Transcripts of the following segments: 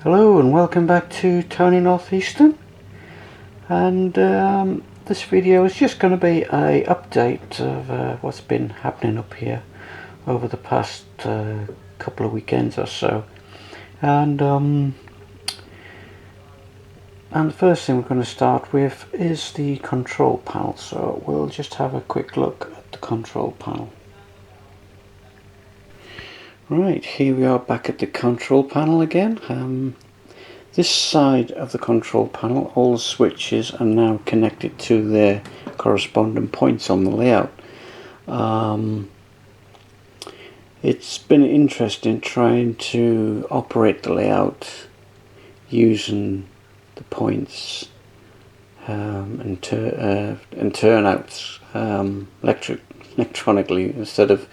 Hello and welcome back to Tony Northeastern, and this video is just going to be a update of what's been happening up here over the past couple of weekends or so. And the first thing we're going to start with is the control panel, so we'll just have a quick look at the control panel. Right, here we are back at the control panel again. This side of the control panel, all the switches are now connected to their corresponding points on the layout. It's been interesting trying to operate the layout using the points and turnouts electronically instead of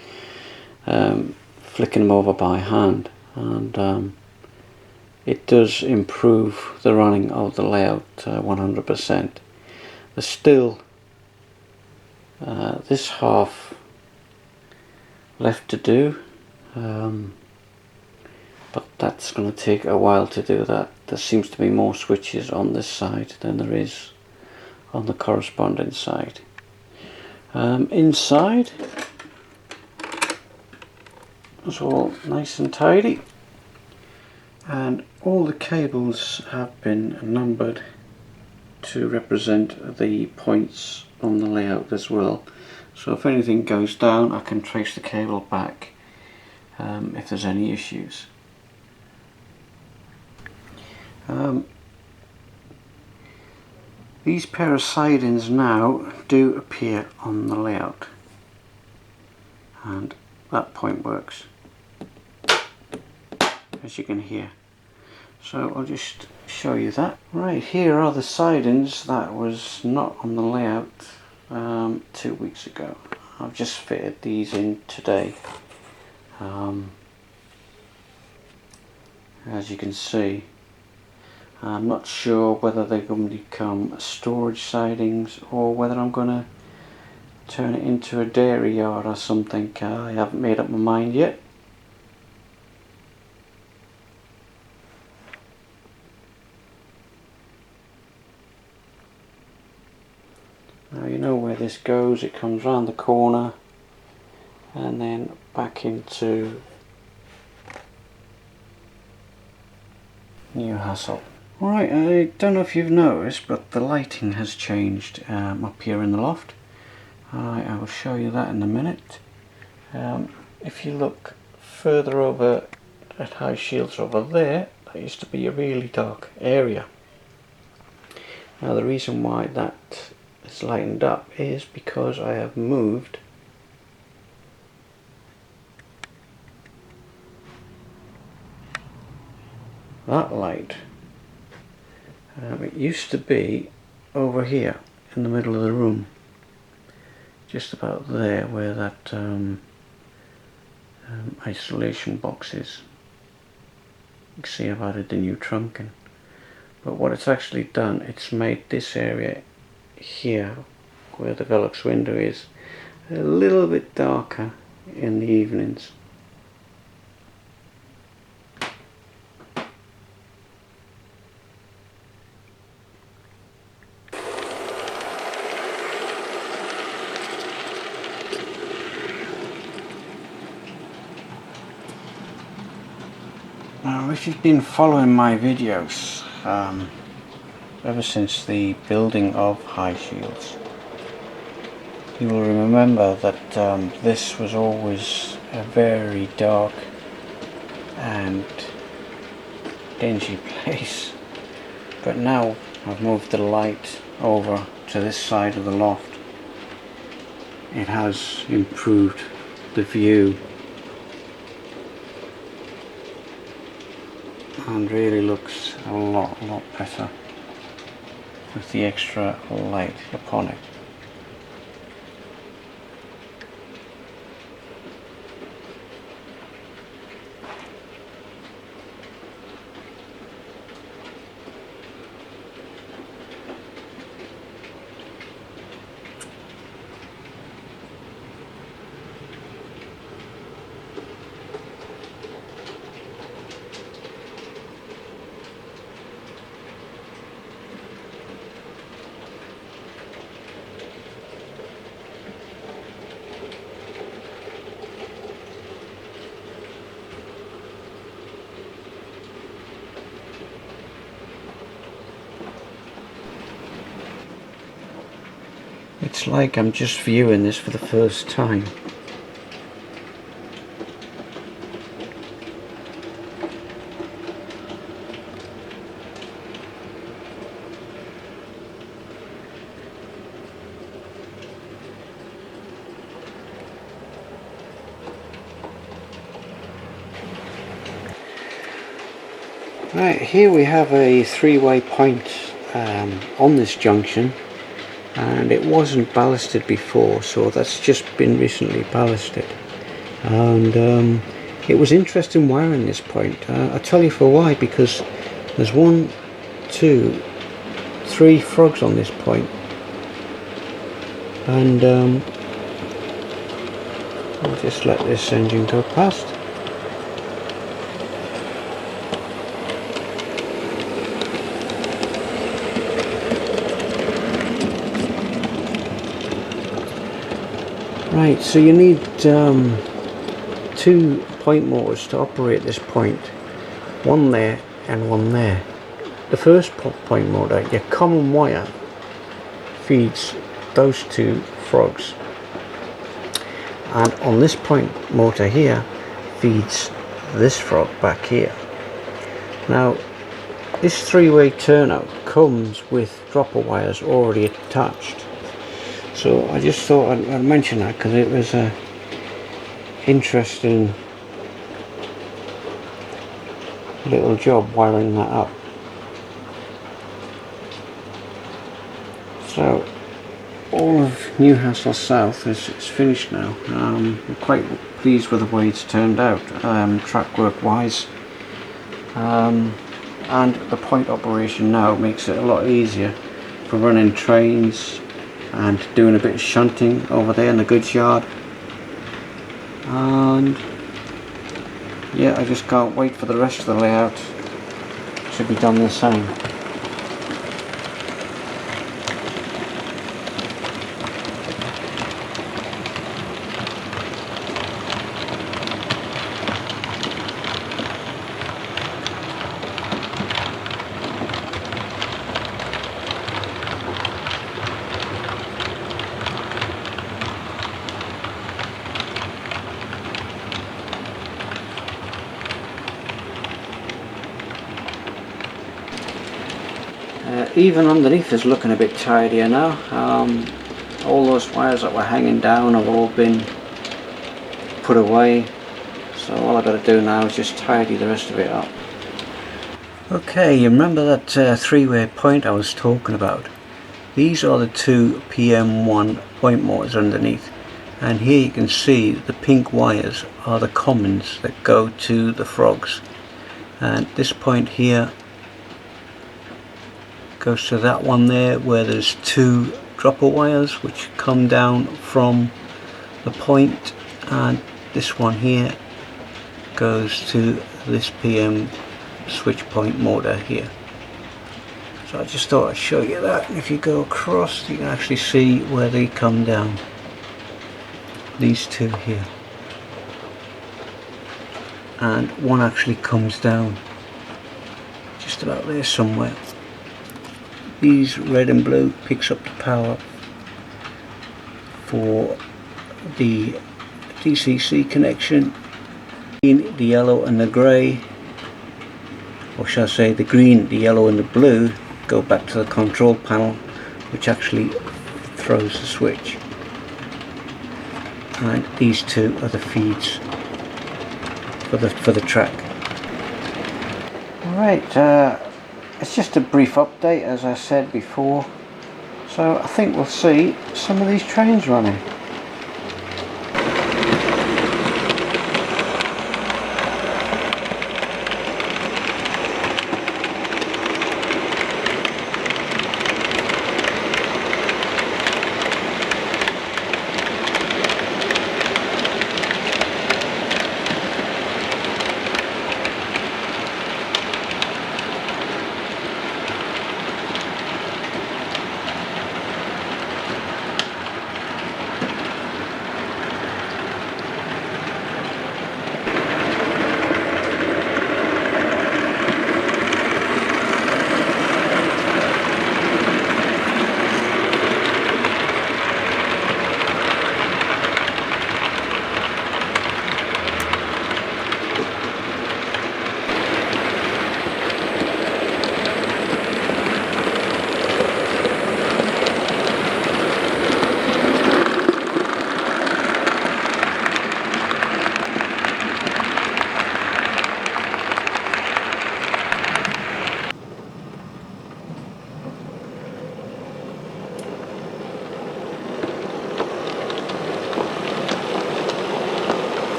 flicking them over by hand, and it does improve the running of the layout 100%. There's still this half left to do, but that's going to take a while to do that. There seems to be more switches on this side than there is on the corresponding side. Inside it's all nice and tidy, and all the cables have been numbered to represent the points on the layout as well. So if anything goes down, I can trace the cable back if there's any issues. These pair of sidings now do appear on the layout, and that point works, as you can hear. So I'll just show you that. Right, here are the sidings that was not on the layout 2 weeks ago. I've just fitted these in today. As you can see, I'm not sure whether they're going to become storage sidings or whether I'm going to turn it into a dairy yard or something. I haven't made up my mind yet. Now you know where this goes. It comes round the corner and then back into Newcastle. Right, I don't know if you've noticed, but the lighting has changed up here in the loft. I will show you that in a minute. If you look further over at high shields over there, that used to be a really dark area. Now the reason why that is lightened up is because I have moved that light. It used to be over here in the middle of the room, just about there where that isolation box is. You can see I've added the new trunking, but what it's actually done, it's made this area here where the Velux window is a little bit darker in the evenings. Now, if you've been following my videos ever since the building of high shields, you will remember that this was always a very dark and dingy place, but now I've moved the light over to this side of the loft. It has improved the view and really looks a lot better with the extra light upon it. It's like I'm just viewing this for the first time. Right, here we have a three-way point on this junction, and it wasn't ballasted before, so that's just been recently ballasted. And it was interesting wiring this point. I'll tell you for why, because there's 1, 2, 3 frogs on this point, and I'll just let this engine go past. Right, so you need 2 point motors to operate this point, one there and one there. The first point motor, your common wire, feeds those 2 frogs, and on this point motor here feeds this frog back here. Now this three-way turnout comes with dropper wires already attached. So I just thought I'd mention that because it was a interesting little job wiring that up. So all of Newcastle South is finished now. I'm quite pleased with the way it's turned out, trackwork wise, and the point operation now makes it a lot easier for running trains and doing a bit of shunting over there in the goods yard. And yeah, I just can't wait for the rest of the layout to be done the same. Even underneath is looking a bit tidier now. All those wires that were hanging down have all been put away, so all I've got to do now is just tidy the rest of it up. Okay, you remember that three-way point I was talking about? These are the 2 PM1 point motors underneath, and here you can see the pink wires are the commons that go to the frogs, and this point here goes to that one there where there's 2 dropper wires which come down from the point, and this one here goes to this PM switch point motor here. So I just thought I'd show you that. If you go across you can actually see where they come down, these 2 here, and one actually comes down just about there somewhere. These red and blue picks up the power for the DCC connection. The yellow and the grey, or shall I say the green, the yellow and the blue, go back to the control panel, which actually throws the switch. And these 2 are the feeds for the track. Alright, it's just a brief update as I said before, so I think we'll see some of these trains running.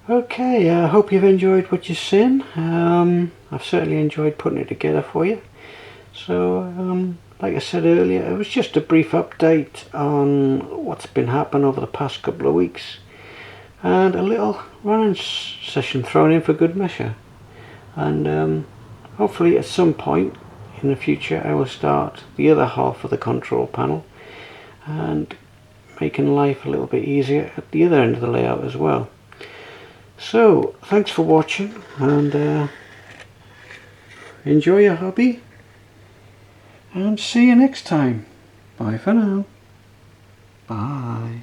Okay, I hope you've enjoyed what you've seen. I've certainly enjoyed putting it together for you. So, like I said earlier, it was just a brief update on what's been happening over the past couple of weeks, and a little running session thrown in for good measure. And hopefully at some point in the future I will start the other half of the control panel and making life a little bit easier at the other end of the layout as well. So thanks for watching, and enjoy your hobby, and see you next time. Bye for now. Bye.